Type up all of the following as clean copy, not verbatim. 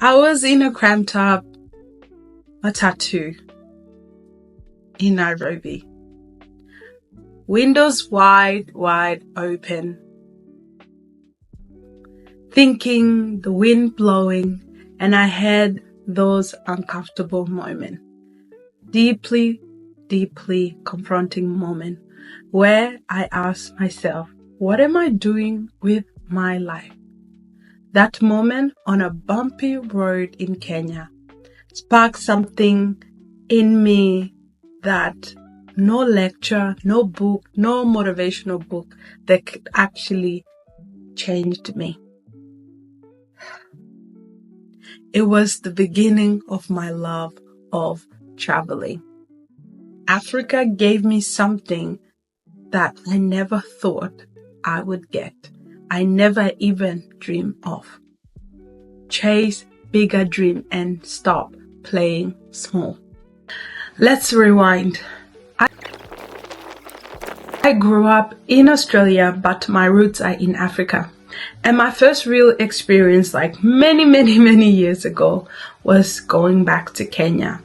I was in a cramped up matatu in Nairobi. Windows wide open. Thinking, the wind blowing, and I had those uncomfortable moments. Deeply confronting moment where I asked myself, what am I doing with my life? That moment on a bumpy road in Kenya sparked something in me that no lecture, no book, no motivational book that could actually changed me. It was the beginning of my love of traveling. Africa gave me something that I never thought I would get. I never even dreamed of. Chase bigger dream and stop playing small. Let's rewind. I grew up in Australia, but my roots are in Africa. And my first real experience, like many years ago, was going back to Kenya,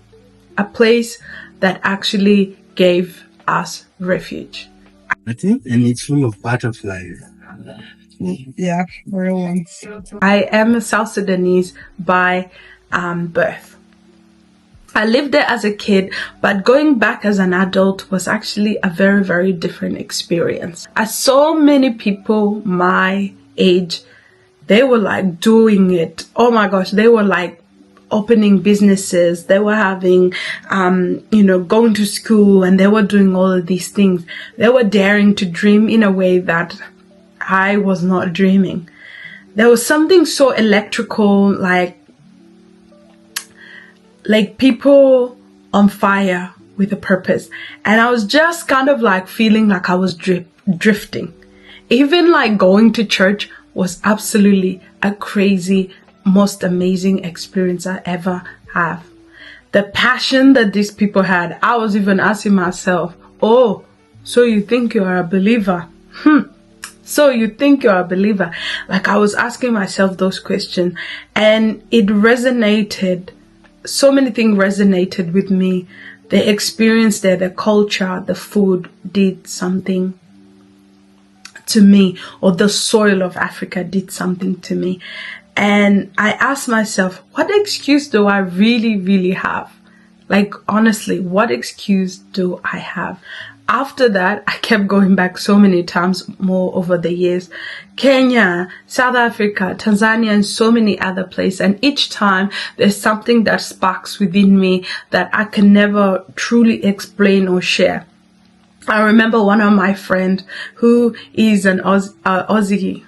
a place that actually gave us refuge. I think, and it's full of butterflies. Yeah, real ones. I am a South Sudanese by birth. I lived there as a kid, but going back as an adult was actually a very different experience. I saw many people my age, they were like doing it. Oh my gosh, they were like opening businesses. They were having, going to school, and they were doing all of these things. They were daring to dream in a way that I was not dreaming. There was something so electrical, like people on fire with a purpose. And I was just kind of like feeling like I was drifting. Even like going to church was absolutely a crazy, most amazing experience I ever have. The passion that these people had, I was even asking myself, oh, so you think you are a believer? So you think you're a believer? Like, I was asking myself those questions, and it resonated. So many things resonated with me. The experience there, the culture, the food did something to me, or the soil of Africa did something to me. And I asked myself, what excuse do I really have? Like, honestly, what excuse do I have? After that, I kept going back so many times more over the years. Kenya, South Africa, Tanzania, and so many other places. And each time there's something that sparks within me that I can never truly explain or share. I remember one of my friends who is an Aussie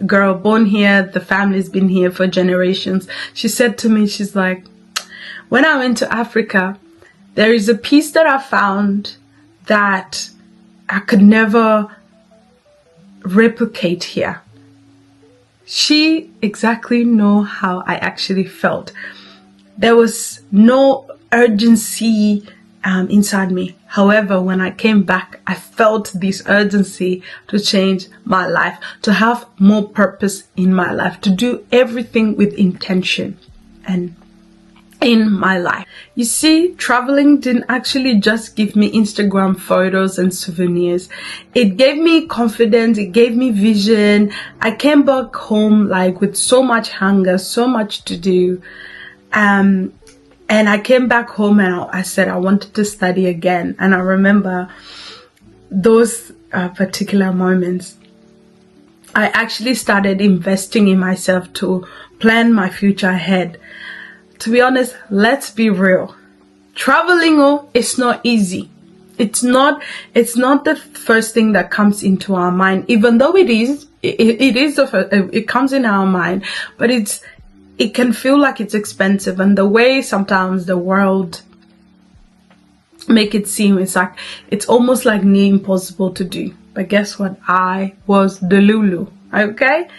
girl, born here. The family's been here for generations. She said to me, she's like, when I went to Africa, there is a piece that I found that I could never replicate here. She exactly know how I actually felt. There was no urgency inside me. However, when I came back, I felt this urgency to change my life, to have more purpose in my life, to do everything with intention and in my life. You see, traveling didn't actually just give me Instagram photos and souvenirs. It gave me confidence. It gave me vision. I came back home like with so much hunger, so much to do. And I came back home and I said I wanted to study again. And I remember those particular moments. I actually started investing in myself to plan my future ahead. To be honest, let's be real. Traveling, it's not easy. It's not the first thing that comes into our mind, even though it is. It comes in our mind, but it can feel like it's expensive, and the way sometimes the world make it seem, it's almost like near impossible to do. But guess what? I was the Lulu. Okay.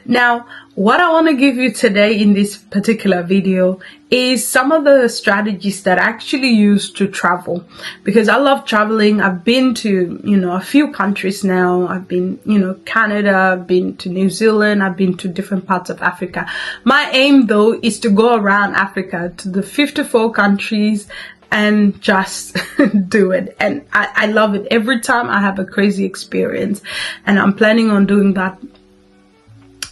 Now, what I want to give you today in this particular video is some of the strategies that I actually use to travel, because I love traveling. I've been to, a few countries now. I've been, Canada, I've been to New Zealand, I've been to different parts of Africa. My aim though is to go around Africa to the 54 countries and just do it. And I love it. Every time I have a crazy experience, and I'm planning on doing that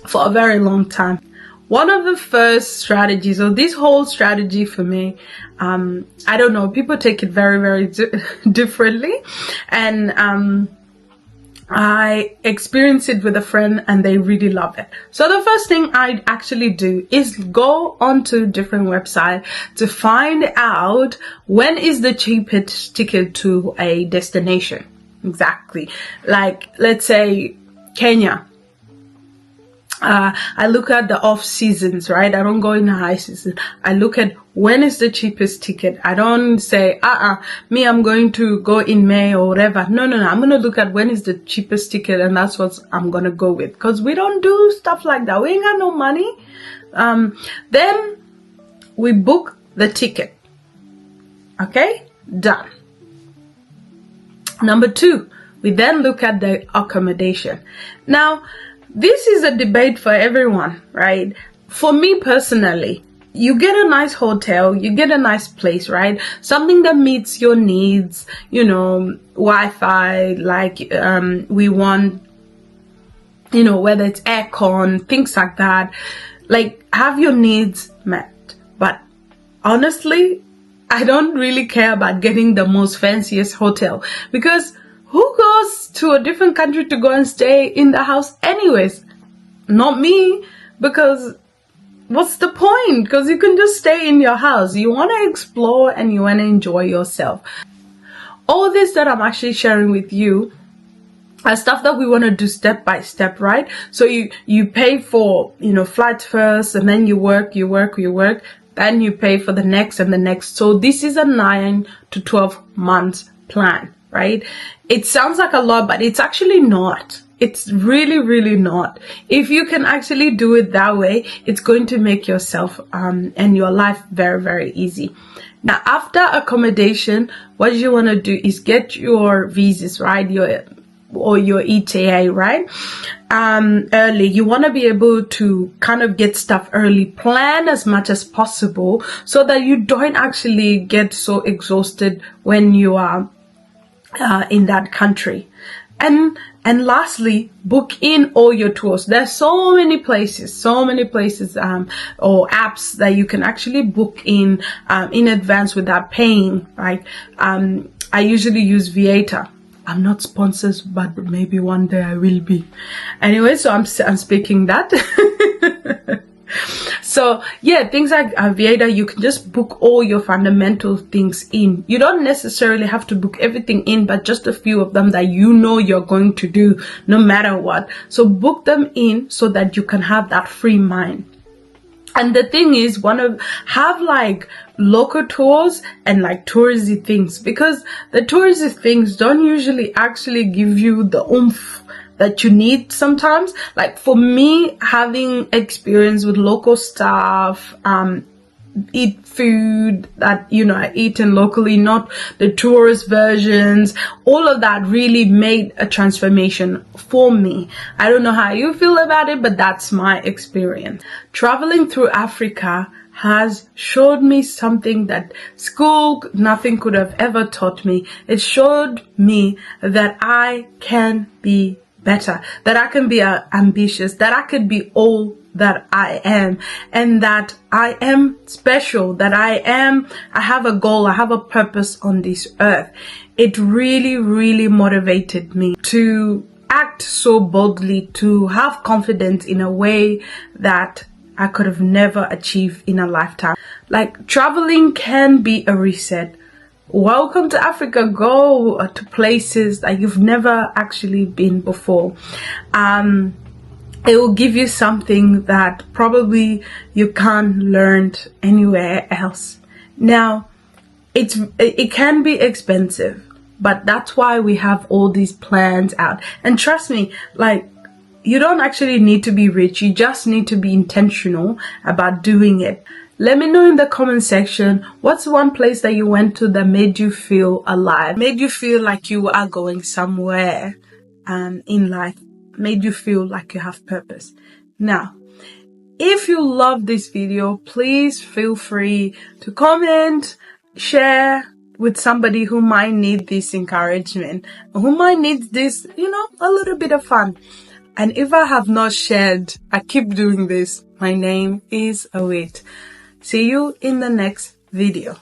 for a very long time. One of the first strategies, or this whole strategy for me, I don't know, people take it very, very differently. And I experienced it with a friend and they really love it. So the first thing I actually do is go onto different websites to find out when is the cheapest ticket to a destination. Exactly. Like, let's say Kenya. I look at the off seasons, right? I don't go in the high season. I look at when is the cheapest ticket. I don't say, I'm going to go in May or whatever. No. I'm going to look at when is the cheapest ticket, and that's what I'm going to go with. Because we don't do stuff like that. We ain't got no money. Then we book the ticket. Okay? Done. Number 2, we then look at the accommodation. Now, this is a debate for everyone, right? For me personally, you get a nice hotel, you get a nice place, right? Something that meets your needs, Wi-Fi, like we want, whether it's aircon, things like that. Like, have your needs met. But honestly, I don't really care about getting the most fanciest hotel, because who goes to a different country to go and stay in the house anyways? Not me, because what's the point? Because you can just stay in your house. You want to explore and you want to enjoy yourself. All this that I'm actually sharing with you are stuff that we want to do step by step, right? So you pay for, flights first, and then you work, then you pay for the next and the next. So this is a 9 to 12 months plan, right? It sounds like a lot, but it's actually not. It's really, really not. If you can actually do it that way, it's going to make yourself and your life very, very easy. Now, after accommodation, what you want to do is get your visas, right? Your ETA, right? Early. You want to be able to kind of get stuff early, plan as much as possible so that you don't actually get so exhausted when you are in that country. And lastly, book in all your tours. There's so many places or apps that you can actually book in advance without paying, right? I usually use Vieta. I'm not sponsored, but maybe one day I will be. Anyway, so I'm speaking that. So yeah, things like Aviator, you can just book all your fundamental things in. You don't necessarily have to book everything in, but just a few of them that you're going to do no matter what. So book them in so that you can have that free mind. And the thing is, have like local tours and like touristy things, because the touristy things don't usually actually give you the oomph that you need sometimes. Like for me, having experience with local stuff, eat food that I eaten locally, not the tourist versions, all of that really made a transformation for me. I don't know how you feel about it, but that's my experience. Traveling through Africa has showed me something that school nothing could have ever taught me. It showed me that I can be better, that I can be ambitious, that I could be all that I am, and that I am special, that I have a goal, I have a purpose on this earth. It really, really motivated me to act so boldly, to have confidence in a way that I could have never achieved in a lifetime. Like, traveling can be a reset. Welcome to Africa. Go to places that you've never actually been before. It will give you something that probably you can't learn anywhere else. Now, it can be expensive, but that's why we have all these plans out. And trust me, like, You don't actually need to be rich. You just need to be intentional about doing it. Let me know in the comment section, what's one place that you went to that made you feel alive, made you feel like you are going somewhere in life, made you feel like you have purpose. Now, if you love this video, please feel free to comment, share with somebody who might need this encouragement, who might need this, a little bit of fun. And if I have not shared, I keep doing this. My name is Awit. See you in the next video.